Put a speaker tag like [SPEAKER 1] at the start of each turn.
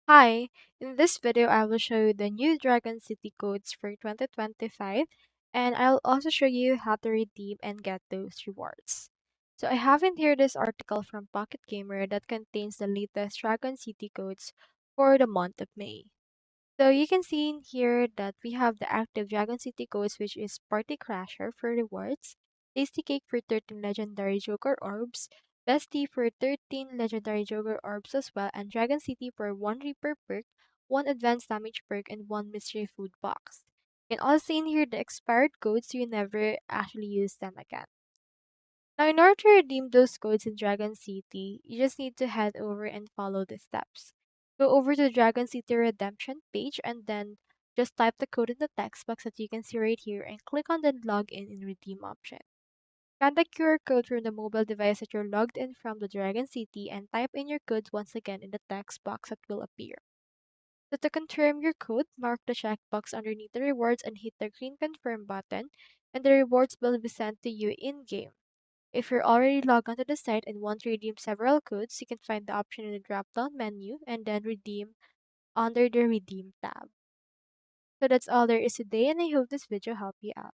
[SPEAKER 1] Hi, in this video I will show you the new Dragon City codes for 2025 and I'll also show you how to redeem and get those rewards. So I have in here this article from Pocket Gamer that contains the latest Dragon City codes for the month of May. So you can see in here that we have the active Dragon City codes, which is Party Crasher for rewards, Tasty Cake for 13 legendary Joker orbs, Bestie for 13 legendary Joker orbs as well, and Dragon City for 1 Reaper perk, 1 advanced damage perk, and 1 mystery food box. You can also see in here the expired codes so you never actually use them again. Now, in order to redeem those codes in Dragon City, you just need to head over and follow the steps. Go over to the Dragon City redemption page and then just type the code in the text box that you can see right here and click on the login and redeem option. Scan the QR code from the mobile device that you're logged in from the Dragon City and type in your codes once again in the text box that will appear. So to confirm your code, mark the checkbox underneath the rewards and hit the green confirm button, and the rewards will be sent to you in game. If you're already logged onto the site and want to redeem several codes, you can find the option in the drop down menu and then redeem under the Redeem tab. So that's all there is today, and I hope this video helped you out.